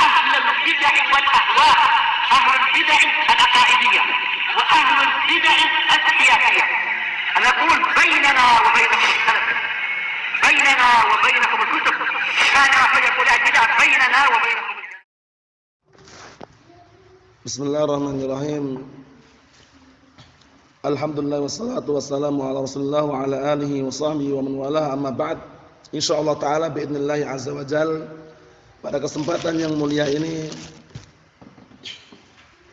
أهل البدع والأهواء، أهل البدع العقائدية وأهل البدع السياسية. أنا أقول بيننا وبينكم السلف، بيننا وبينكم الكتب، كان فيقول البدع بيننا وبينكم. Bismillahirrahmanirrahim. Alhamdulillah wassalatu wassalamu ala Rasulillah wa ala alihi wa sahbihi wa man walah, amma ba'd. Insyaallah taala biidznillah azza wa jal, pada kesempatan yang mulia ini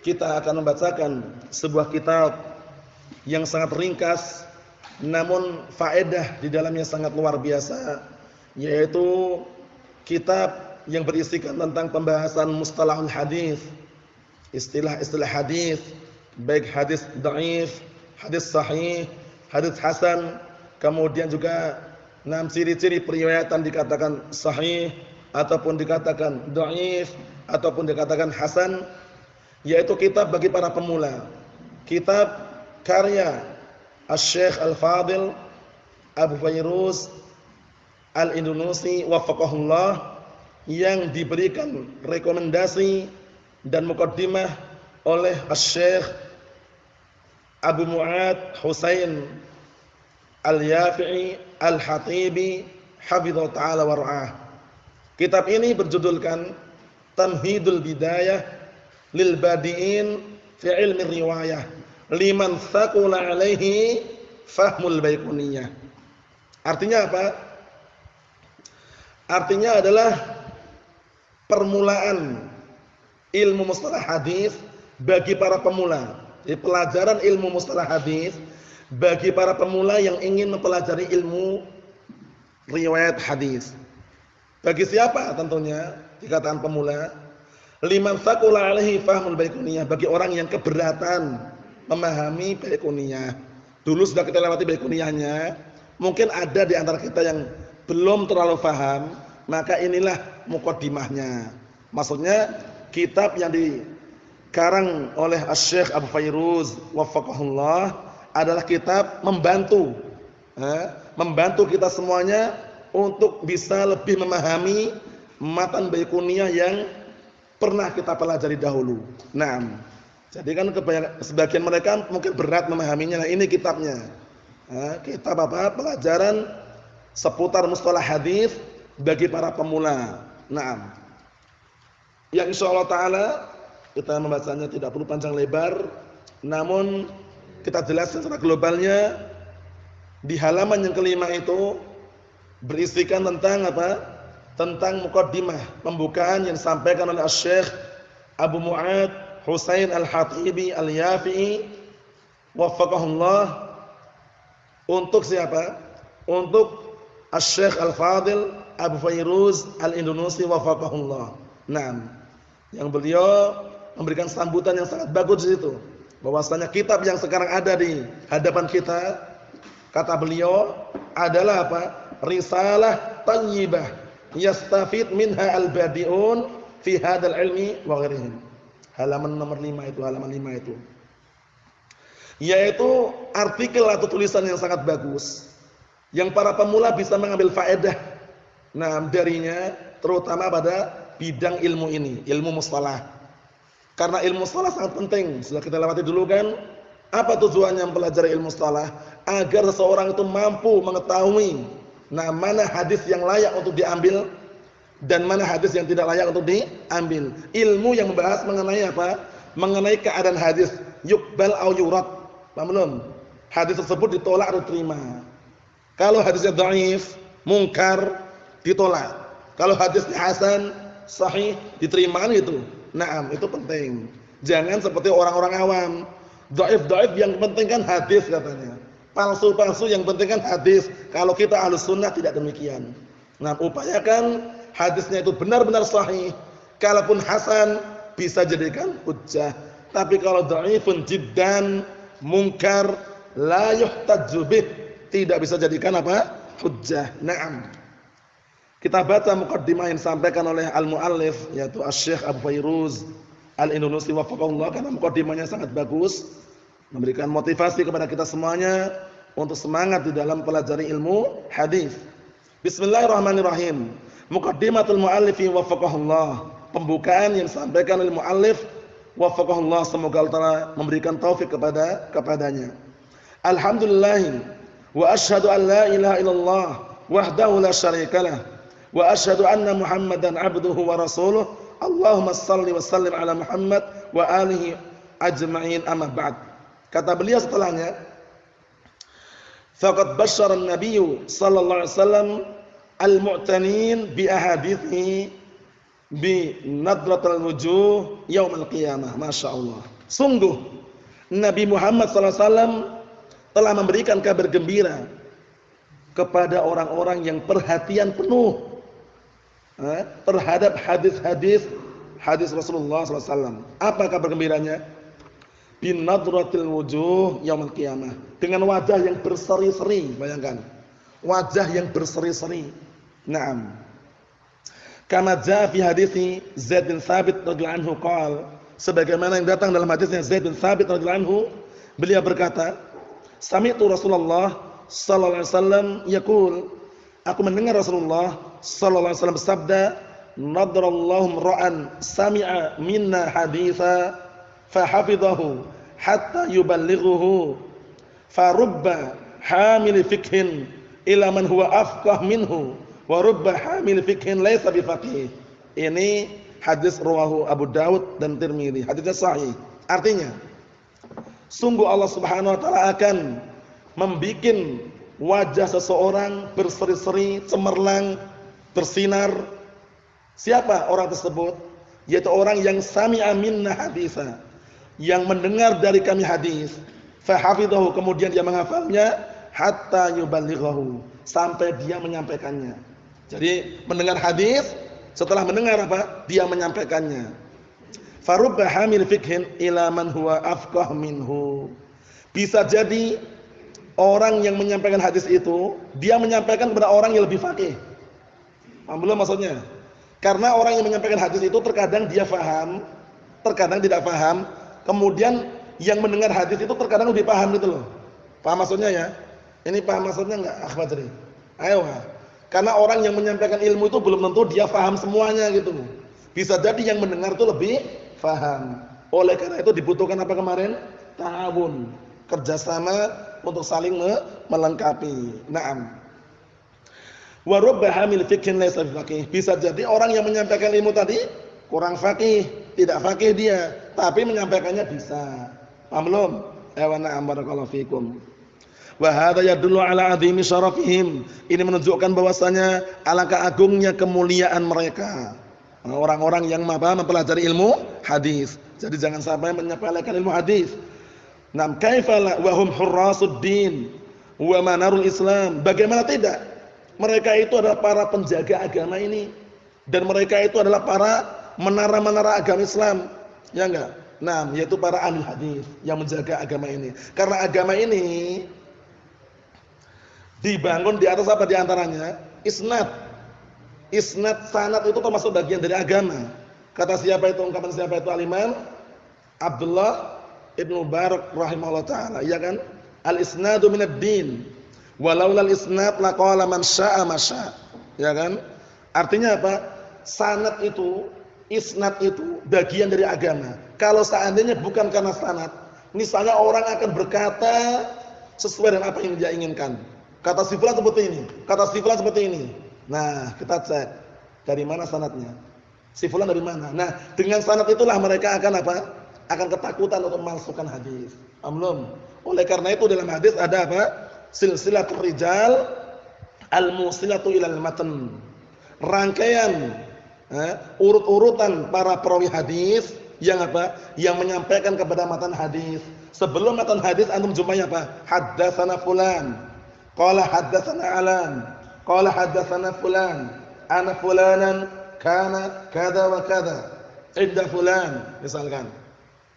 kita akan membacakan sebuah kitab yang sangat ringkas namun faedah di dalamnya sangat luar biasa, yaitu kitab yang berisikan tentang pembahasan mustalahul hadis, istilah-istilah hadis, baik hadis dhaif, hadis sahih, hadis hasan, kemudian juga ciri-ciri periwayatan dikatakan sahih ataupun dikatakan dhaif ataupun dikatakan hasan, yaitu kitab bagi para pemula. Kitab karya Asy-Syaikh Al-Fadil Abu Fairuz Al-Indunusi wafaqahullah, yang diberikan rekomendasi dan muqaddimah oleh Asy-Syaikh Abu Mu'ad Husain Al-Yafi'i Al-Hatibi hafidhahu ta'ala wa ra'ah. Kitab ini berjudulkan Tamhidul Bidayah lil Badi'in fi ilmi riwayah liman thaqula alaihi fahmul Baiquniyah. Artinya apa? Artinya adalah permulaan ilmu mustalah hadis bagi para pemula. Jadi pelajaran ilmu mustalah hadis bagi para pemula yang ingin mempelajari ilmu riwayat hadis. Bagi siapa tentunya dikatakan pemula? Liman thaqula alaihi fahmul Baiquniyah, bagi orang yang keberatan memahami Baiquniyah. Dulu sudah kita lewati Baiquniyahnya. Mungkin ada di antara kita yang belum terlalu paham, maka inilah muqaddimahnya. Maksudnya kitab yang dikarang oleh Asy-Syaikh Abu Fairuz wafaqahullah adalah kitab membantu kita semuanya untuk bisa lebih memahami matan Baiquniyah yang pernah kita pelajari dahulu. Nah, jadi kan sebagian mereka mungkin berat memahaminya. Nah, ini kitabnya. Kitab apa? Pelajaran seputar mustalah hadis bagi para pemula. Nah, yang insyaallah taala kita membacanya tidak perlu panjang lebar, namun kita jelaskan secara globalnya. Di halaman yang kelima itu berisikan tentang apa? Tentang muqaddimah, pembukaan yang disampaikan oleh Asy-Syaikh Abu Mu'ad Husain Al-Hatibi Al-Yafi'i wafaqahullah. Untuk siapa? Untuk Asy-Syaikh Al-Fadil Abu Fairuz Al-Indunusi wafaqahullah. Nah, yang beliau memberikan sambutan yang sangat bagus di situ, bahwasanya kitab yang sekarang ada di hadapan kita, kata beliau, adalah apa? Risalah thayyibah yastafid minha al-badi'un fi hadzal ilmi wa ghairihi. Halaman nomor 5 itu, halaman 5 itu. Yaitu artikel atau tulisan yang sangat bagus yang para pemula bisa mengambil faedah darinya, terutama pada bidang ilmu ini, ilmu mustalah. Karena ilmu mustalah sangat penting. Sudah kita lewati dulu kan, apa tujuannya mempelajari ilmu mustalah? Agar seseorang itu mampu mengetahui mana hadis yang layak untuk diambil dan mana hadis yang tidak layak untuk diambil. Ilmu yang membahas mengenai apa? Mengenai keadaan hadis, yuqbal au yurad. Paham belum? Hadis tersebut ditolak atau diterima. Kalau hadisnya dhaif, munkar, ditolak. Kalau hadisnya hasan, sahih, diterima gitu. Naam, itu penting. Jangan seperti orang-orang awam, dhaif-dhaif yang penting kan hadis katanya. Palsu-palsu yang penting kan hadis. Kalau kita Ahlus Sunnah tidak demikian. Nah, upayakan hadisnya itu benar-benar sahih. Kalaupun hasan bisa jadikan hujjah. Tapi kalau dhaifun jiddan, munkar, la yuhtajju bih, tidak bisa jadikan apa? Hujjah. Naam. Kita baca muqaddimah yang disampaikan oleh al-muallif, yaitu Asy-Syaikh Abu Fairuz Al-Indunusi wafaqahullah, karena muqaddimahnya sangat bagus, memberikan motivasi kepada kita semuanya untuk semangat di dalam pelajari ilmu hadis. Bismillahirrahmanirrahim. Muqaddimatul muallifi wafaqahullah. pembukaan yang disampaikan oleh muallif, waffaqahullah, semoga Allah Ta'ala memberikan taufik kepadanya. Alhamdulillah wa asyhadu an la ilaha illallah wahdahu la syarikalah wa asyhadu anna Muhammadan abduhu wa rasuluh. Allahumma shalli wa sallim ala Muhammad wa alihi ajma'in, amma ba'd. Kata beliau setelahnya, faqad basyara an-nabiy sallallahu alaihi wasallam al-mu'tanin bi ahadithi bi nadratil wujuh yaumil qiyamah. Masyaallah. Sungguh Nabi Muhammad sallallahu alaihi wasallam telah memberikan kabar gembira kepada orang-orang yang perhatian penuh terhadap hadis Rasulullah SAW. Apa kabar gembiranya? Bin nadratil wujuh yaumil qiyamah. Dengan wajah yang berseri-seri, bayangkan. Wajah yang berseri-seri. Naam. Kama jaa fi hadits Zaid bin Thabit radhiyallahu anhu qala, sebagaimana yang datang dalam hadisnya Zaid bin Thabit radhiyallahu anhu, beliau berkata, sami'tu Rasulullah sallallahu alaihi wasallam yaqul, aku mendengar Rasulullah sallallahu alaihi wasallam bersabda, nadrallahu ra'an sami'a minna haditsa fa hafidhahu hatta yuballighuhu fa rubba hamil fikhin ila man huwa afqah minhu wa rubba hamil fikhin laysa bifaqih. Ini hadis rawahu Abu Daud dan Tirmidzi. Hadisnya sahih. Artinya, sungguh Allah Subhanahu wa taala akan membikin wajah seseorang berseri-seri, cemerlang, bersinar. Siapa orang tersebut? Yaitu orang yang sami'a minna haditsa, yang mendengar dari kami hadis, fa hafidhahu, kemudian dia menghafalnya, hatta yuballighahu, sampai dia menyampaikannya. Jadi mendengar hadis, setelah mendengar apa? Dia menyampaikannya. Farubba hamil fikhin ila man huwa afqah minhu. Bisa jadi orang yang menyampaikan hadis itu, dia menyampaikan kepada orang yang lebih faqih. Paham belum maksudnya? Karena orang yang menyampaikan hadis itu terkadang dia faham, terkadang tidak faham. Kemudian yang mendengar hadis itu terkadang lebih paham gitu loh. Paham maksudnya ya? Ini paham maksudnya enggak, Akh Badri? Ayo. Karena orang yang menyampaikan ilmu itu belum tentu dia faham semuanya gitu. Bisa jadi yang mendengar itu lebih faham. Oleh karena itu dibutuhkan apa kemarin? Ta'awun, kerjasama untuk saling melengkapi. Naam. Wa rubba hamil fikhin laysa bifaqih. Bisa jadi orang yang menyampaikan ilmu tadi kurang faqih, tidak faqih dia, tapi menyampaikannya bisa. Paham belum? Wa na'am, barakallahu fikum. Wa hadza yadullu ala azimi syarafihim. Ini menunjukkan bahwasanya alangkah agungnya kemuliaan mereka. Orang-orang yang mempelajari ilmu hadis. Jadi jangan sampai menyepelekan ilmu hadis. Nam kaifala wa hum hurrasuddin wa manarul Islam. Bagaimana tidak? Mereka itu adalah para penjaga agama ini, dan mereka itu adalah para menara-menara agama Islam. Ya enggak? Nah, yaitu para ahli hadis yang menjaga agama ini. Karena agama ini dibangun di atas apa di antaranya? Isnad. Isnad, sanad itu termasuk bagian dari agama. Kata siapa itu? Ungkapan siapa itu? Al-Imam Abdullah Ibnu Mubarak rahimahullah taala, ya kan? Al-isnadu minad din. Walaula al-isnad laqala man syaa ma syaa. Ya kan? Artinya apa? Sanad itu, isnad itu bagian dari agama. Kalau seandainya bukan karena sanad, misalnya orang akan berkata sesuai dengan apa yang dia inginkan. Kata si fulan seperti ini, kata si fulan seperti ini. Nah, kita cek dari mana sanadnya. Si fulan dari mana? Nah, dengan sanad itulah mereka akan apa? Akan ketakutan untuk memalsukan hadis. Amlum. Oleh karena itu dalam hadis ada apa? Silsilatul rijal al-musilatu ilal matan. Rangkaian urut-urutan para perawi hadis yang apa? Yang menyampaikan kepada matan hadis. Sebelum matan hadis antum jumpanya apa? Haddatsana fulan, qala haddatsana alan, qala haddatsana fulan, ana fulanan kana kada wa kada inda fulan, misalkan.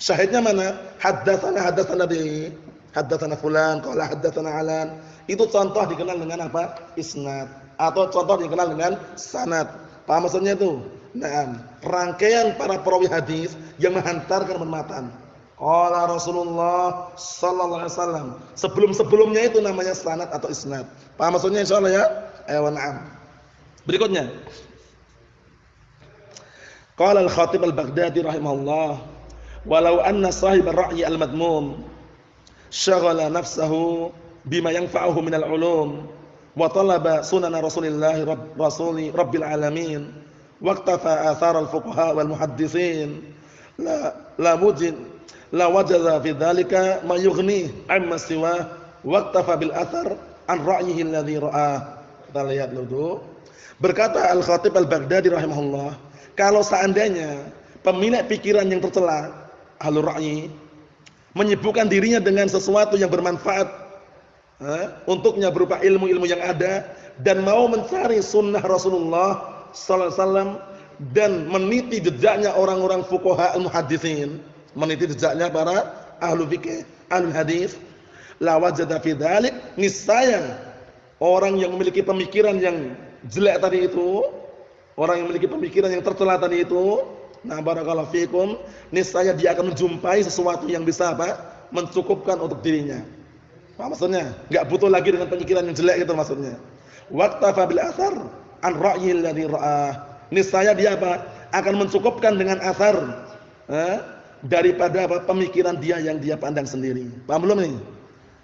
Syahidnya mana? Haddatsana bi haddatsana fulan, qala haddatsana alan. Itu contoh dikenal dengan apa? Isnad, atau contoh dikenal dengan sanad. Paham maksudnya itu? Naam, rangkaian para perawi hadis yang menghantarkan matan. Qala Rasulullah sallallahu alaihi wasallam. Sebelum-sebelumnya itu namanya sanad atau isnad. Paham maksudnya insyaallah ya? Ayo na'am. Berikutnya. Qala al-Khatib al-Baghdadi rahimahullah, walau anna sahib ar-ra'yi al-madmum syaghala nafsahu bima yanfa'uhu min al-ulum wa talaba sunan Rasulillah rabbil alamin waqtafa athar al-fuqaha wal muhaddithin la wajada fi dhalika ma yughni amma siwa waqtafa bil athar an ra'yihi alladhi ra'ah. Kita lihat dulu. Berkata Al-Khatib Al-Baghdadi rahimahullah, kalau seandainya pemilik pikiran yang tercela, ahlur ra'yi, menyibukkan dirinya dengan sesuatu yang bermanfaat untuknya berupa ilmu-ilmu yang ada dan mau mencari sunnah Rasulullah sallallahu alaihi wasallam dan meniti jejaknya orang-orang fuqaha al-muhadditsin, meniti jejaknya para ahlu fikih, ahlu hadis, la wajada fi dzalik, niscaya orang yang memiliki pemikiran yang jelek tadi itu, orang yang memiliki pemikiran yang tercela tadi itu, nah barakallahu fikum, niscaya dia akan menjumpai sesuatu yang bisa apa? Mencukupkan untuk dirinya. Apa maksudnya? Enggak butuh lagi dengan pemikiran yang jelek itu maksudnya. Waqtafa bil athar an ra'yi alladhi ra'ah. Niscaya dia apa? Akan mencukupkan dengan athar daripada apa? Pemikiran dia yang dia pandang sendiri. Paham belum nih?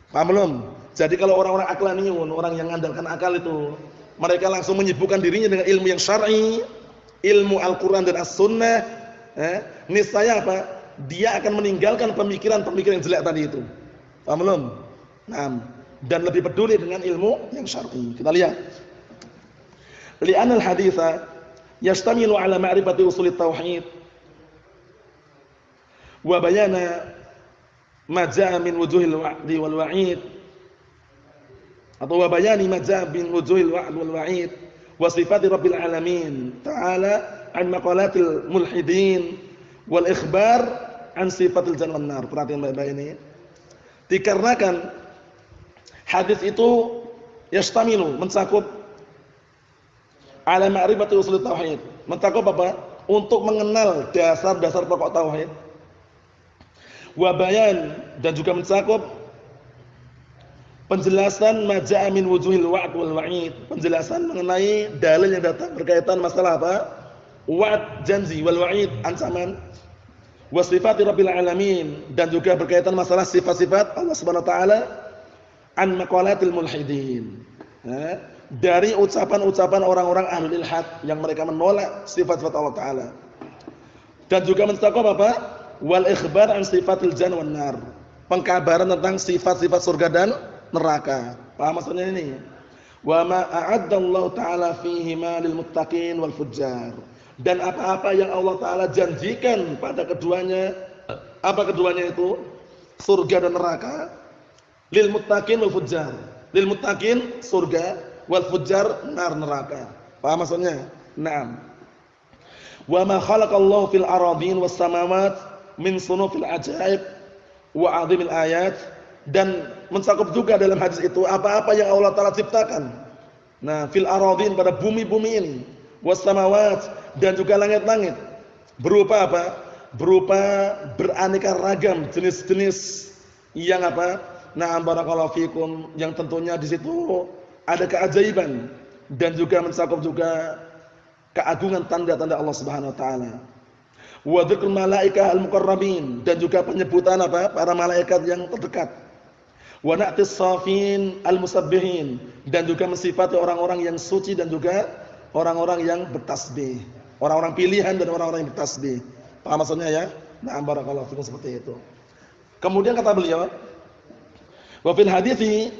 Paham belum? Jadi kalau orang-orang aqlaniyun, orang yang mengandalkan akal itu, mereka langsung menyibukkan dirinya dengan ilmu yang syar'i, ilmu Al-Qur'an dan As-Sunnah, niscaya apa? Dia akan meninggalkan pemikiran-pemikiran yang jelek tadi itu. Paham belum? Nah, dan lebih peduli dengan ilmu yang syar'i. Kita lihat. Li'anna al-haditsa yashtamilu 'ala ma'rifati ushul at-tauhid wa bayana ma jaa'a min wujuhil wa'di wal wa'id, atau wa bayani ma jaa'a min wujuhil wa'd wal wa'id wa sifati rabbil alamin ta'ala an maqalatil mulhidin wal ikhbar an sifatil jannah wan nar. Perhatian baik-baik ini. Dikarenakan hadis itu yastamilu, mencakup ala ma'rifati ushul tauhid, mencakup apa? Untuk mengenal dasar-dasar pokok tauhid. Wa bayan, dan juga mencakup penjelasan ma jaa'a min wujuhil wa'd wal wa'id, penjelasan mengenai dalil yang datang berkaitan masalah apa? Wa'd, janji, wal wa'id, ancaman. Wa sifati rabbil alamin, dan juga berkaitan masalah sifat-sifat Allah Subhanahu wa taala, an maqalatil mulhidin, dari ucapan-ucapan orang-orang ahlul ilhad yang mereka menolak sifat-sifat Allah taala. Dan juga mencakup apa? Wal ikhbar an sifatil jannah wan nar, pengkabaran tentang sifat-sifat surga dan neraka. Paham maksudnya ini? Wa ma a'addallahu ta'ala fihi ma lil muttaqin wal fujjar, dan apa-apa yang Allah taala janjikan pada keduanya. Apa keduanya itu? Surga dan neraka. Lil muttaqin wal fujjar, lil muttaqin surga, wal fujjar nar, neraka. Paham maksudnya? Naam. Wa ma khalaqallahu fil aradin was samawat min sunufil ajaib wa 'azimil ayat, dan mencakup juga dalam hadis itu apa-apa yang Allah taala ciptakan. Nah, fil aradin, pada bumi-bumi ini, was samawat, dan juga langit-langit, berupa apa? Berupa beraneka ragam jenis-jenis yang apa? Nah, barakallahu fikum, yang tentunya di situ ada keajaiban dan juga mencakup juga keagungan tanda-tanda Allah Subhanahu wa taala. Wa dzikrul malaikah al-muqarrabin, dan juga penyebutan apa? Para malaikat yang terdekat. Wa na'tis safin al-musabbihin, dan juga mensifati orang-orang yang suci dan juga orang-orang yang bertasbih, orang-orang pilihan dan orang-orang yang bertasbih. Paham maksudnya ya? Nah, barakallahu fikum, seperti itu. Kemudian kata beliau, wa fil hadithi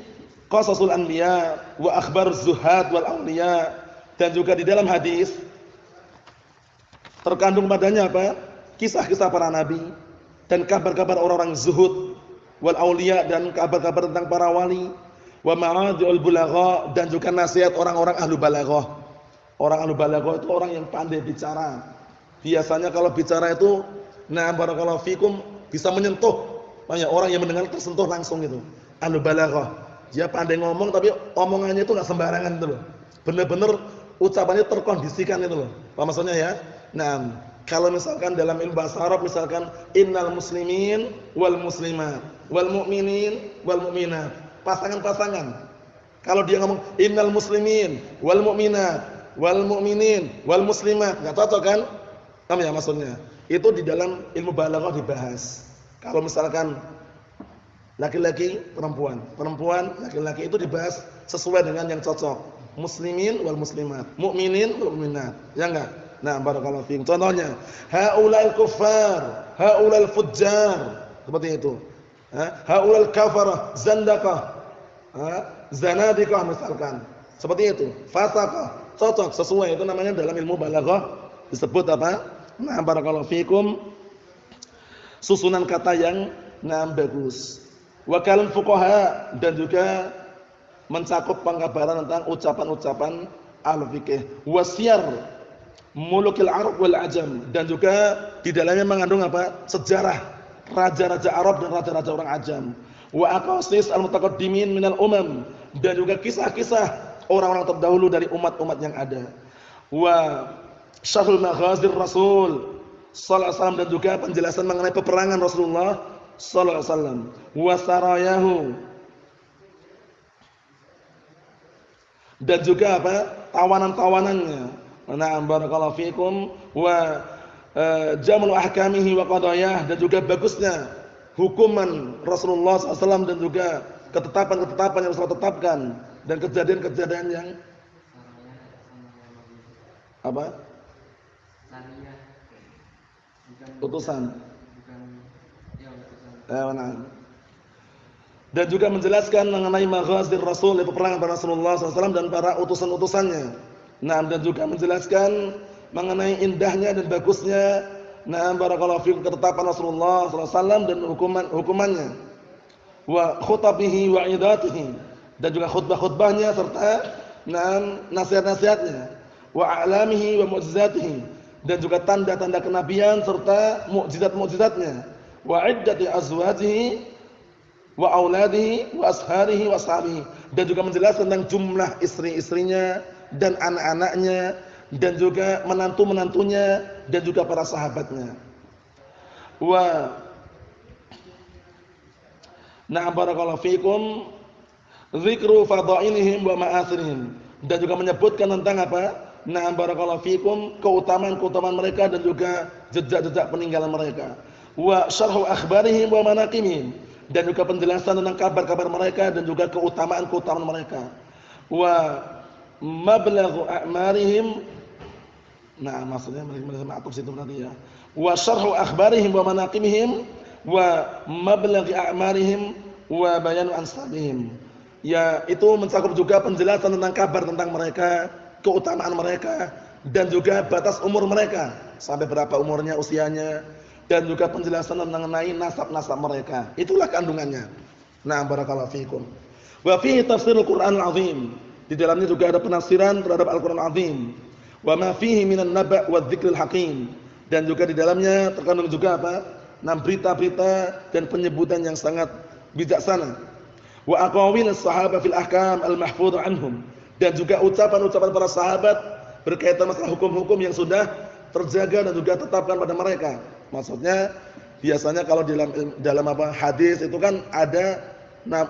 qasasul anbiya wa akhbaruz zuhad wal awliya, dan juga di dalam hadis terkandung padanya apa? Kisah-kisah para nabi dan kabar-kabar orang-orang zuhud, wal auliya, dan kabar-kabar tentang para wali, wa ma'adul bulagha, dan juga nasihat orang-orang ahlu balaghah. Orang ahlu balaghah itu orang yang pandai bicara. Biasanya kalau bicara itu, nah barakallahu fikum, bisa menyentuh banyak orang yang mendengar, tersentuh langsung gitu. Ahlu balaghah, dia pandai ngomong, tapi omongannya itu enggak sembarangan gitu loh. Benar-benar ucapannya terkondisikan itu loh. Apa maksudnya ya? Nah, kalau misalkan dalam ilmu bahasa Arab, misalkan innal muslimin wal muslimat wal mu'minin wal mu'minat, pasangan-pasangan. Kalau dia ngomong innal muslimin wal mu'minat wal mu'minin wal muslimat, enggak cocok kan? Paham ya maksudnya? Itu di dalam ilmu balaghah dibahas. Kalau misalkan laki-laki, perempuan, perempuan, laki-laki itu dibahas sesuai dengan yang cocok. Muslimin wal muslimat, mukminin wal mukminat. Ya enggak? Nah, barakallahu fiikum. Contohnya, haulal kuffar, haulal fujjar. Seperti itu. Haulal kafarah, zandaqah. Zanadiqah misalkan. Seperti itu. Fasaqah. Cocok, sesuai. Itu namanya dalam ilmu balaghah disebut apa? Nah, barakallahu fiikum, susunan kata yang bagus. Wa kalam fuqaha, dan juga mencakup pengkabaran tentang ucapan-ucapan al-fiqh. Wasiyar mulukil Arab wal Ajam, dan juga di dalamnya mengandung apa? Sejarah raja-raja Arab dan raja-raja orang Ajam. Wa aqasis al-mutaqaddimin minal umam, dan juga kisah-kisah orang-orang terdahulu dari umat-umat yang ada. Wa syarhul maghazir Rasul sallallahu alaihi wasallam, dan juga penjelasan mengenai peperangan Rasulullah sallallahu alaihi wasallam. Wa sarayahu, dan juga apa? Tawanan-tawanannya. Na'am barakallahu fikum. Wa jamul ahkamihi wa qadayah, dan juga bagusnya hukuman Rasulullah SAW, dan juga ketetapan-ketetapan yang Rasulullah tetapkan, dan kejadian-kejadian yang apa? Utusan. Dan juga menjelaskan mengenai maghazir Rasul, peperangan para Rasulullah SAW dan para utusan-utusannya. Nah, dan juga menjelaskan mengenai indahnya dan bagusnya, nah barakallahu fiikum, ketetapan Rasulullah SAW dan hukumannya. Wa khutabihi wa idatihi, dan juga khutbah-khutbahnya serta nasihat-nasihatnya. Wa a'lamihi wa mu'jizatihi, dan juga tanda-tanda kenabian serta mukjizat-mukjizatnya. Wa iddati azwajihi wa auladihi wa asharihi wa sahbihi, dan juga menjelaskan tentang jumlah istri-istrinya dan anak-anaknya, dan juga menantu-menantunya, dan juga para sahabatnya. Wa na'am barakallahu fikum, dzikru fadailihim wa ma'athirihim, dan juga menyebutkan tentang apa? Na'am barakallahu fikum, keutamaan-keutamaan mereka dan juga jejak-jejak peninggalan mereka. Wa syarhu akhbarihim wa manaqibihim, dan juga penjelasan tentang kabar-kabar mereka dan juga keutamaan-keutamaan mereka. Wa mablaghu a'marihim, nah maksudnya ma'tuf situ berarti ya. Wa syarhu akhbarihim wa manaqibihim wa mablaghi a'marihim wa bayanu ansabihim. Ya, itu mencakup juga penjelasan tentang kabar tentang mereka, keutamaan mereka, dan juga batas umur mereka, sampai berapa umurnya, usianya, dan juga penjelasan mengenai nasab-nasab mereka. Itulah kandungannya. Nah, barakallahu fiikum. Wa fihi tafsirul Qur'anul azim. Di dalamnya juga ada penafsiran terhadap Al-Qur'an azim. Wa ma fihi minan naba' wa dzikril hakim. Dan juga di dalamnya terkandung juga apa? Berita-berita dan penyebutan yang sangat bijaksana. Wa aqwalus sahabah fil ahkam al-mahfudh anhum. Dan juga ucapan-ucapan para sahabat berkaitan masalah hukum-hukum yang sudah terjaga dan juga tetapkan pada mereka. Maksudnya biasanya kalau dalam apa hadis itu kan ada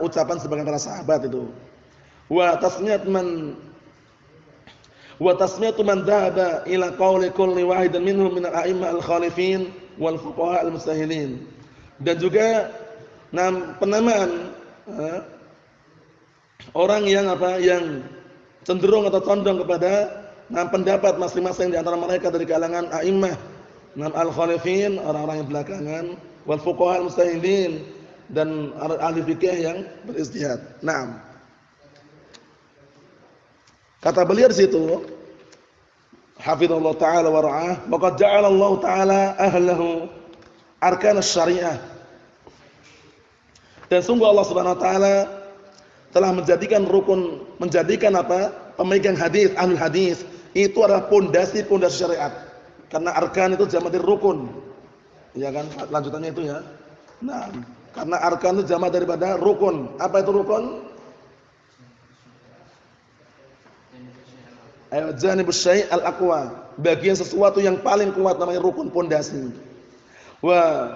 ucapan sebagian para sahabat itu. Wa tasmiyatu man dhahaba ila qawli kulli wahidin minhum min al-a'immah al-khalifin wal fuqaha al-mustahilin. Dan juga penamaan orang yang cenderung atau condong kepada pendapat masing-masing di antara mereka dari kalangan a'immah al-khalifin, orang-orang yang belakangan, wal fuqaha al-mustahilin, dan ahli fikih yang beristihad. Naam. Kata beliau di situ, hafizallahu taala wa ra'ah, maka ja'alallahu taala ahlahu arkan asy-syariah. Dan sungguh Allah Subhanahu wa taala telah menjadikan apa? Pemegang hadis, ahlul hadis, itu adalah pondasi-pondasi syariat. Karena arkan itu jamak dari rukun. Ya kan? Lanjutannya itu ya. Nah, karena arkan itu jamak daripada rukun. Apa itu rukun? Janibus syai' al-aqwa, bagian sesuatu yang paling kuat namanya rukun, pondasi. Wa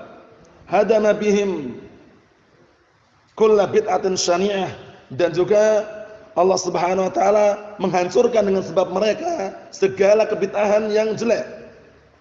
hadama bihim kullu bid'atin syani'ah, dan juga Allah Subhanahu wa taala menghancurkan dengan sebab mereka segala kebid'ahan yang jelek.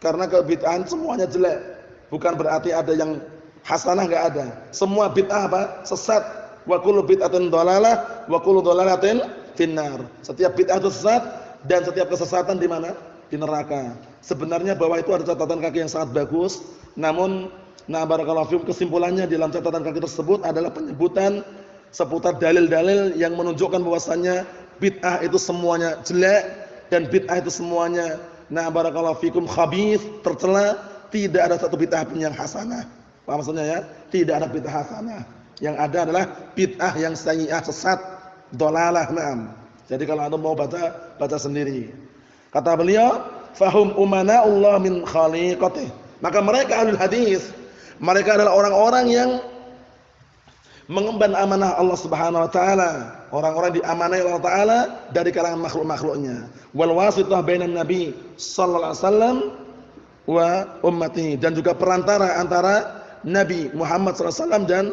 Karena kebid'ahan semuanya jelek. Bukan berarti ada yang hasanah, enggak ada. Semua bid'ah apa? Sesat. Wa kullu bid'atin dhalalah wa kullu dhalalatin finnar. Setiap bid'ah itu sesat dan setiap kesesatan di mana? Di neraka. Sebenarnya bawah itu ada catatan kaki yang sangat bagus, namun barakallahu fikum, kesimpulannya di dalam catatan kaki tersebut adalah penyebutan seputar dalil-dalil yang menunjukkan bahwasannya bid'ah itu semuanya jelek dan bid'ah itu semuanya barakallahu fikum khabith, tercela, tidak ada satu bid'ah pun yang hasanah. Paham maksudnya ya? Tidak ada bid'ah hasanah. Yang ada adalah bid'ah yang sayyi'ah, sesat, dhalalah. Naam. Jadi kalau antum mau baca sendiri. Kata beliau, fahum umana'ullah min khaliqatih. Maka mereka ahlul hadis, mereka adalah orang-orang yang mengemban amanah Allah Subhanahu wa taala. Orang-orang diamanai Allah taala dari kalangan makhluk-makhluknya. Wal wasithah bainan nabi sallallahu alaihi wasallam wa ummatihi, dan juga perantara antara Nabi Muhammad sallallahu alaihi wasallam dan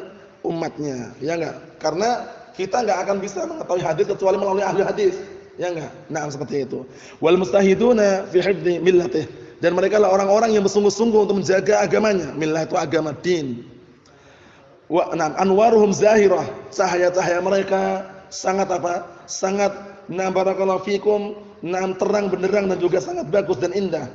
umatnya. Ya enggak? Karena kita enggak akan bisa mengetahui hadis kecuali melalui ahli hadis. Ya enggak? Nah, seperti itu. Wal mustahiduna fi hifdzi millatih, dan mereka adalah orang-orang yang bersungguh-sungguh untuk menjaga agamanya. Millah itu agama, din. Wa anwaruhum zahirah, cahaya-cahaya mereka sangat apa? Sangat barakallahu fikum, terang benderang dan juga sangat bagus dan indah.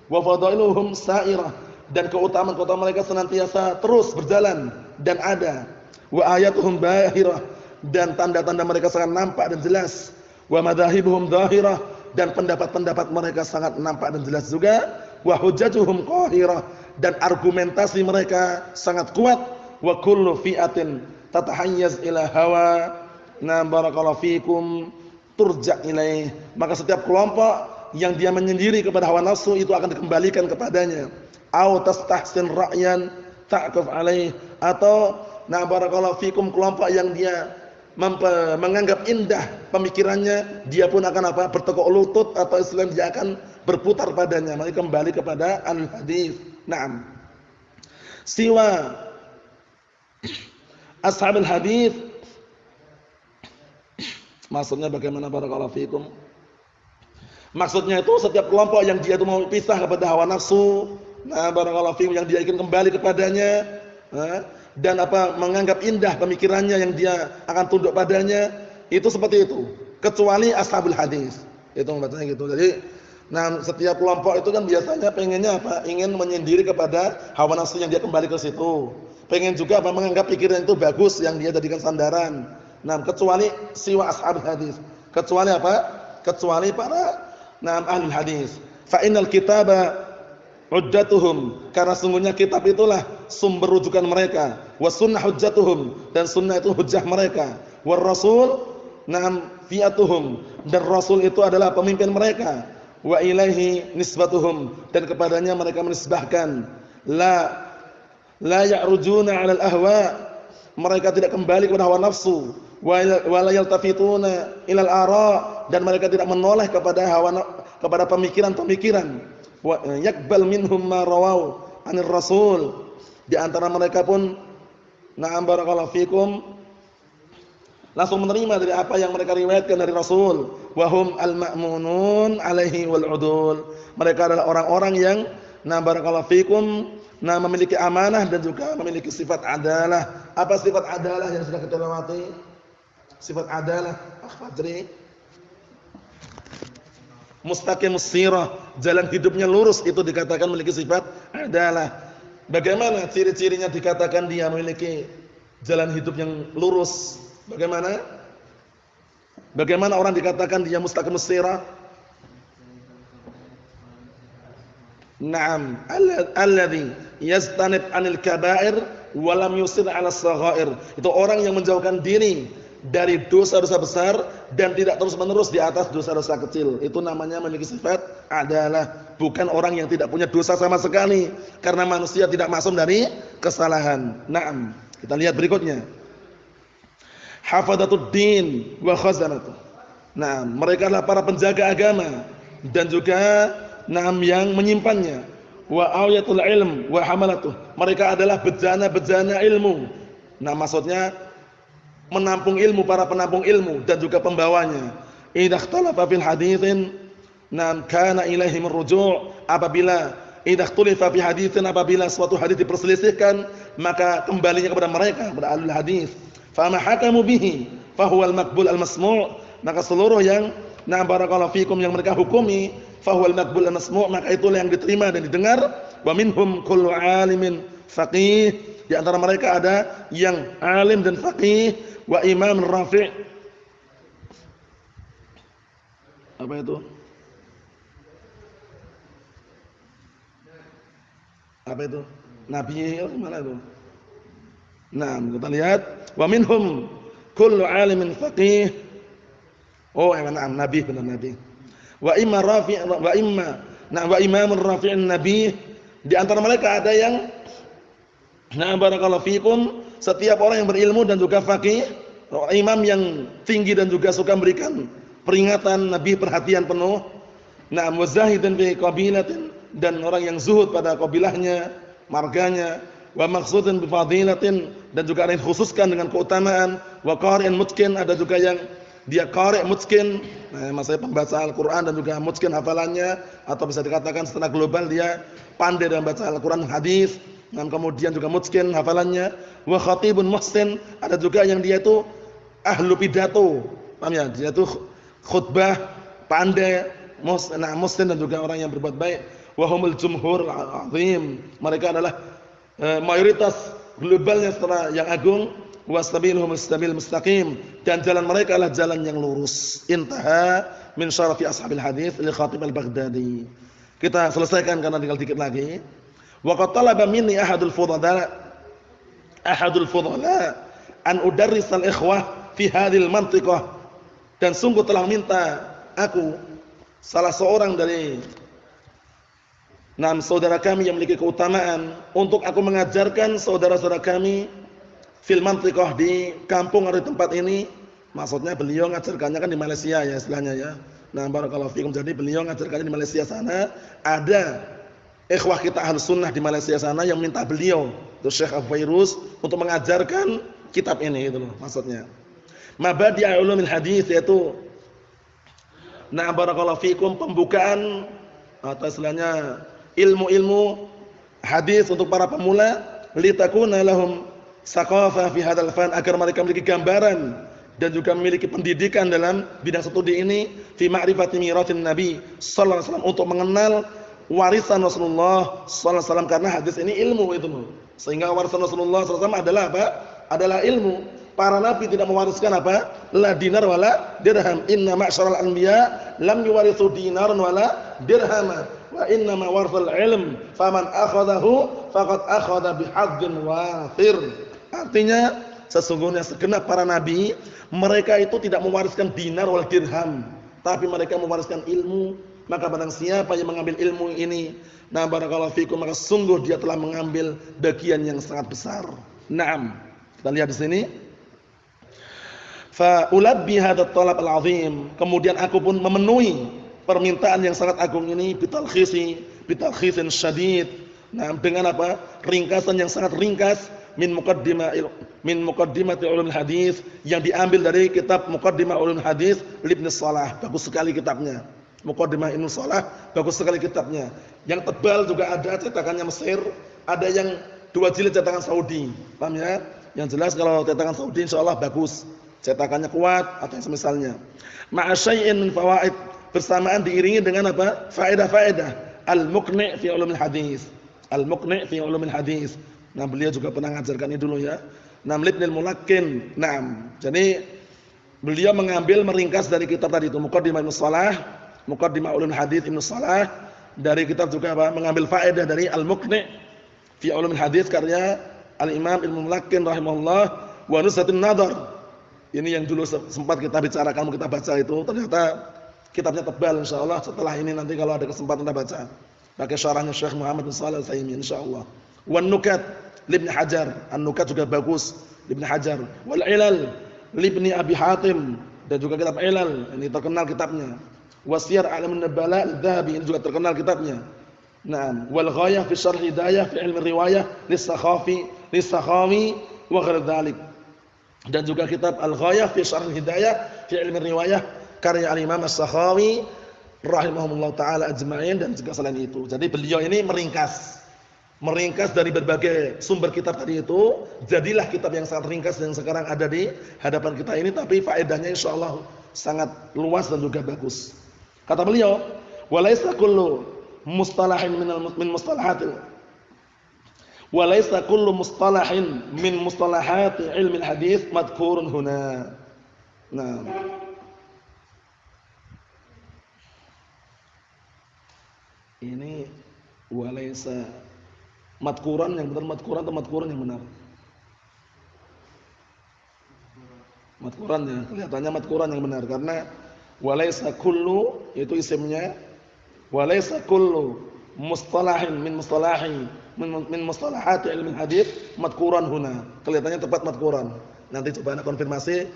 Wa fadailuhum sa'irah, dan keutamaan-keutamaan mereka senantiasa terus berjalan dan ada. Wa ayatuhum bahirah, dan tanda-tanda mereka sangat nampak dan jelas. Wa madhahibuhum dhahirah, dan pendapat-pendapat mereka sangat nampak dan jelas juga. Wa hujjatuhum qahirah, dan argumentasi mereka sangat kuat. Wa kullu fi'atin tatahayyaz ila hawa barakallahu fikum turja ilaih, maka setiap kelompok yang dia menyendiri kepada hawa nafsu itu akan dikembalikan kepadanya. Au tastahsin ra'yan ta'qaf alaih, atau barakallahu fikum kelompok yang dia menganggap indah pemikirannya, dia pun akan apa? Bertekuk lutut, atau Islam dia akan berputar padanya, maka kembali kepada al-hadis. Naam. Siwa ashabul hadis, maksudnya bagaimana barakallahu fikum? Maksudnya itu setiap kelompok yang dia itu mau pisah kepada hawa nafsu, barakallahu fikum, yang dia ingin kembali kepadanya, dan apa? Menganggap indah pemikirannya yang dia akan tunduk padanya, itu seperti itu. Kecuali ashabul hadis. Itu membacanya gitu. Jadi, setiap kelompok itu kan biasanya pengennya apa? Ingin menyendiri kepada hawa nafsu yang dia kembali ke situ. Pengen juga apa? Menganggap pikiran itu bagus yang dia jadikan sandaran. Kecuali siwa ashabul hadis. Kecuali apa? Kecuali para ahlul hadis. Fa innal kitaba hujjatuhum, karena sungguhnya kitab itulah sumber rujukan mereka. Was sunnah hujjatuhum, dan sunnah itu hujjah mereka. War rasul fi'atuhum, dan rasul itu adalah pemimpin mereka. Wa ilaihi nisbatuhum, dan kepadanya mereka menisbahkan. La ya'rujuna 'alal ahwa, mereka tidak kembali kepada hawa nafsu. Wa la yaltafituna ilal ara, dan mereka tidak menoleh kepada kepada pemikiran-pemikiran. Wa yakbal minhum ma rawau 'anil rasul, di antara mereka pun barakallahu fikum langsung menerima dari apa yang mereka riwayatkan dari Rasul. Wa hum al-ma'munun alaihi wal udul, mereka adalah orang-orang yang barakallahu fikum memiliki amanah dan juga memiliki sifat adalah. Apa sifat adalah yang sudah kita lewati? Sifat adalah Fajri, mustaqimus sirah, jalan hidupnya lurus, itu dikatakan memiliki sifat adalah. Bagaimana ciri-cirinya dikatakan dia memiliki jalan hidup yang lurus? Bagaimana orang dikatakan dia mustaqimus sirah? Naam, alladzi yastanib 'anil kaba'ir wa lam yusir 'alas saghair. Itu orang yang menjauhkan diri dari dosa-dosa besar dan tidak terus-menerus di atas dosa-dosa kecil. Itu namanya memiliki sifat adalah. Bukan orang yang tidak punya dosa sama sekali, karena manusia tidak maksum dari kesalahan. Naam, kita lihat berikutnya. Hafadhatud din wa khazanatuh. Nah, mereka adalah para penjaga agama dan juga yang menyimpannya. Wa awiyatul ilm wa hamalatuh. Mereka adalah bejana-bejana ilmu. Nah, maksudnya menampung ilmu, para penampung ilmu dan juga pembawanya. Idza ikhtalafa fil haditsin kana ilaihi marju', apabila idza ikhtulifa fi haditsin, apabila suatu hadis diperselisihkan, maka kembalinya kepada mereka, kepada ahlul hadis. Fa ma hakamu bihi fa huwal maqbul al-masmu', maka seluruh yang barakallahu fikum yang mereka hukumi, fa huwal maqbul al-masmu', maka itulah yang diterima dan didengar. Wa minhum kullu alimin faqih, di antara mereka ada yang alim dan faqih, wa imam rafi'. Apa itu? Apa itu? Nabi mana itu? Nah, kita lihat wa minhum kullu alimin faqih. Oh, emang nabi, benar nabi. Wa imma rafi' wa imma wa imamur rafi'in nabi, di antara mereka ada yang barakallahu fikum, setiap orang yang berilmu dan juga faqih, imam yang tinggi dan juga suka memberikan peringatan, nabi perhatian penuh. Wa zahidun fi qabilatin, dan orang yang zuhud pada kabilahnya, marganya. Wa maqsudun bi fadilatin, dan juga ada yang khususkan dengan keutamaan. Wa qari'an mutqin, ada juga yang dia qari' mutqin, maksudnya pembaca Al-Qur'an dan juga mutqin hafalannya, atau bisa dikatakan secara global dia pandai dalam baca Al-Qur'an hadis. Kemudian juga mutqin hafalannya. Wa khatibun muhsin, ada juga yang dia itu ahlu pidato, paham ya? Dia itu khutbah pandai, muslim dan juga orang yang berbuat baik. Wa humul jumhur azim, mereka adalah mayoritas globalnya secara yang agung. Wastabiluhum mustabil mustaqim, dan jalan mereka adalah jalan yang lurus. Intaha min syarafi ashabil hadis li Khatib al-Baghdadi. Kita selesaikan karena tinggal dikit lagi. Wa qad talaba minni ahadul fudala an udarris al-ikhwah fi hadhil mantiqah, dan sungguh telah minta aku, salah seorang dari saudara kami yang memiliki keutamaan, untuk aku mengajarkan saudara-saudara kami fil mantiqah, di kampung atau di tempat ini. Maksudnya beliau ngajarkannya kan di Malaysia ya istilahnya ya. Barakallahu fikum, jadi beliau ngajarkannya di Malaysia sana. Ada ikhwah kita Ahlus Sunnah di Malaysia sana yang minta beliau, itu Syekh Abu Fairuz, untuk mengajarkan kitab ini gitu loh maksudnya. Mabadi' ulumil hadis, yaitu barakallahu fikum, pembukaan atau istilahnya ilmu-ilmu hadis untuk para pemula, litakuna lahum saqafah fi hadzal fan, agar mereka memiliki gambaran dan juga memiliki pendidikan dalam bidang studi ini, fi ma'rifati miratin nabi sallallahu alaihi wasallam, untuk mengenal warisan Rasulullah sallallahu alaihi wasallam, karena hadis ini ilmu itu loh. Sehingga warisan Rasulullah sallallahu alaihi wasallam adalah apa? Adalah ilmu. Para nabi tidak mewariskan apa? La dinar wala dirham. Inna ma'syaral anbiya lam yuwarithu dinaran wala dirhama, wa inna ma warithal ilm, faman akhadahu faqad akhadha bihadzin wafir. Artinya sesungguhnya segenap para nabi, mereka itu tidak mewariskan dinar wal dirham, tapi mereka mewariskan ilmu. Maka barang siapa yang mengambil ilmu ini, barakallahu fikum, maka sungguh dia telah mengambil bagian yang sangat besar. Naam. Kita lihat di sini. Fa ulabbi hadzal talab al-azim, kemudian aku pun memenuhi permintaan yang sangat agung ini, bitalkhisin syadid. Dengan apa? Ringkasan yang sangat ringkas, min muqaddimati ulumul hadis, yang diambil dari kitab Muqaddimah Ulumul Hadis Ibnu Shalah. Bagus sekali kitabnya. Muqaddimah Ibnu Shalah, bagus sekali kitabnya. Yang tebal juga ada, cetakannya Mesir, ada yang 2 jilid cetakan Saudi. Paham ya? Yang jelas kalau cetakan Saudi insyaallah bagus, cetakannya kuat atau yang semisalnya. Ma'a syai'in min fawaid, bersamaan diiringi dengan apa? Faedah-faedah. Al-Muqni' fi Ulumil Hadis. Al-Muqni' fi Ulumil Hadis. Beliau juga pernah ngajarkan ini dulu ya. Ibnul Mulakkin. Jadi beliau mengambil meringkas dari kitab tadi itu Muqaddimah Ibnu Shalah, Muqaddimah Ulumul Hadis Ibnu Shalah, dari kitab juga apa? Mengambil faedah dari Al-Muqni' fi Ulumil Hadis karya Al-Imam Ibnul Mulakkin rahimahullah, wa Nuzhatun Nadhar. Ini yang dulu sempat kita bicarakan, kita baca itu, ternyata kitabnya tebal insyaallah. Setelah ini nanti kalau ada kesempatan kita baca. Pakai syarahnya Syekh Muhammad bin Shalih Al-Utsaimin insyaallah. Wan Nukat Ibnu Hajar, An-Nukat juga bagus Ibnu Hajar. Wal Ilal Ibnu Abi Hatim, dan juga kitab Ilal, ini terkenal kitabnya. Wasiyar A'lamun Nubala Al-Dzahabi, ini juga terkenal kitabnya. Wal Ghayah fi Syarh Hidayah fi Ilmi Riwayah Lis-Sakhawi wa ghairi dzalik. Dan juga kitab Al-Ghayah fi Syarh Hidayah fi Ilmi Riwayah karya Al-Imam As-Sakhawi, rahimahumullah taala ajma'in dan juga selain itu. Jadi beliau ini meringkas dari berbagai sumber kitab tadi itu, jadilah kitab yang sangat ringkas yang sekarang ada di hadapan kita ini, tapi faedahnya insyaallah sangat luas dan juga bagus. Kata beliau, walaysa kullu mustalahin min mustalahatil walaysa kullu mustalahin min mustalahati ilmi hadis madhkurun huna. Nah, ini walaysa madhkuran yang benar, madhkuran atau madhkuran yang benar? Madhkuran ya, kelihatannya madhkuran yang benar karena walaysa kullu itu isimnya, walaysa kullu mustalahin min mustalahati ilmi hadis madhkuran huna. Kelihatannya tepat madhkuran. Nanti coba Anda konfirmasi.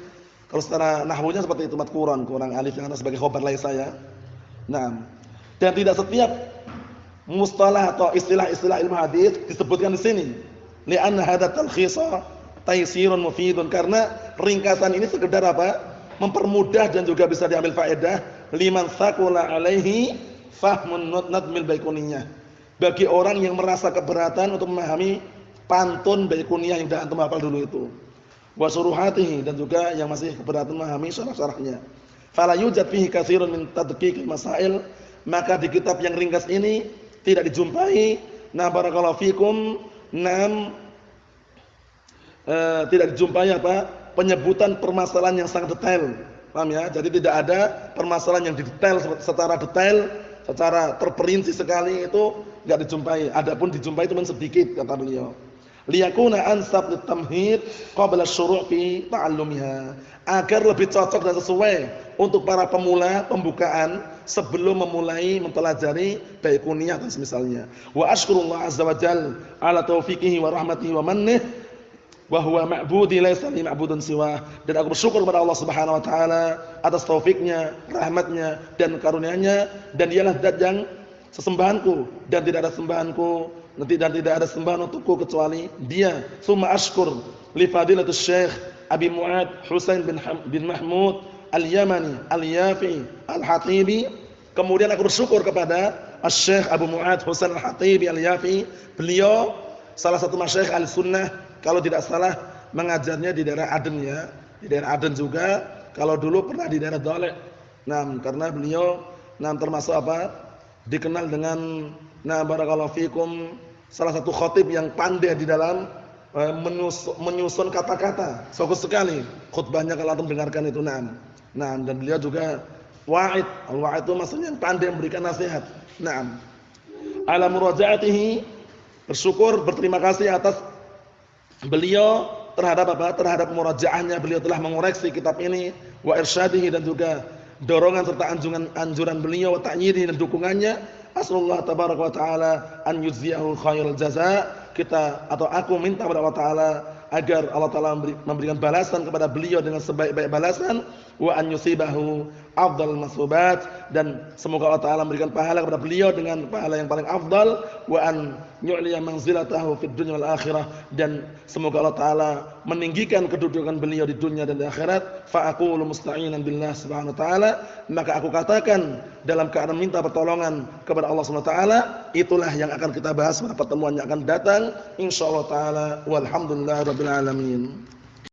Kalau secara nahwunya seperti itu madhkuran, kurang alif yang ada sebagai khobar laisa ya. Nah, dan tidak setiap mustalah atau istilah-istilah ilmu hadis disebutkan di sini. Li'anna hadza talkhisa taysirun mufidun, karena ringkasan ini sekedar apa? Mempermudah dan juga bisa diambil faedah liman tsaqula alaihi fahmun nadmil baiquniyah. Bagi orang yang merasa keberatan untuk memahami pantun baiquniyah yang dah antum hafal dulu itu. Wa suruhatihi, dan juga yang masih keberatan memahami syarah-syarahnya. Fala yujad fihi katsirun min tadqiqil masail, maka di kitab yang ringkas ini tidak dijumpai barakallahu fikum tidak dijumpai penyebutan permasalahan yang sangat detail. Paham ya? Jadi tidak ada permasalahan yang detail secara detail, secara terperinci sekali itu enggak dijumpai. Adapun dijumpai cuma sedikit kata beliau. Liyakuna ansab litamhid qabla asy-syuru' fi ta'allumiha, agar lebih cocok dan sesuai untuk para pemula pembukaan sebelum memulai mempelajari baiquniyah dan semisalnya. Wa asykurullah azza wa jalla ala taufiqihi wa rahmatihi wa mannih wa huwa ma'budi laisa li ma'budun siwa. Dan aku bersyukur kepada Allah Subhanahu wa taala atas taufiknya, rahmatnya dan karunia-Nya, dan dialah zat yang sesembahanku dan tidak ada sembahanku dan tidak ada sembahan untukku kecuali Dia. Tsumma ashkur li fadilatus Syekh Abi Mu'ad Husain bin Mahmud Al-Yamani Al-Yafi Al-Hatibi. Kemudian aku bersyukur kepada Syekh Abu Mu'ad Husain Al-Hatibi Al-Yafi. Beliau salah satu masyayikh Ahlussunnah, kalau tidak salah mengajarnya di daerah Aden ya. Di daerah Aden juga, kalau dulu pernah di daerah Dalek. Nah, karena beliau termasuk dikenal dengan barakallahu fikum salah satu khatib yang pandai di dalam menyusun kata-kata. Fokus sekali khutbahnya kalau antum dengarkan itu. Nah, dan beliau juga wa'id. Al-wa'id itu maksudnya yang pandai memberikan nasihat. Naam. Ala murajaatihi, bersyukur, berterima kasih atas beliau terhadap terhadap murajaahnya. Beliau telah mengoreksi kitab ini, wa irsyadihi, dan juga dorongan serta anjuran beliau, wa ta'yidihi, dan dukungannya. Asallallahu tabaraka wa taala an yujziyahu khairal jazaa. Kita atau aku minta kepada Allah taala agar Allah taala memberikan balasan kepada beliau dengan sebaik-baik balasan, wa an yusibahu afdal masubat, dan semoga Allah taala memberikan pahala kepada beliau dengan pahala yang paling afdal, wa an yu'liya manzilatahu fid dunya wal akhirah, dan semoga Allah taala meninggikan kedudukan beliau di dunia dan di akhirat. Fa aqulu musta'inan billah subhanahu wa taala, maka aku katakan dalam keadaan minta pertolongan kepada Allah Subhanahu wa taala. Itulah yang akan kita bahas pada pertemuan yang akan datang insyaallah taala. Walhamdulillahirabbil alamin.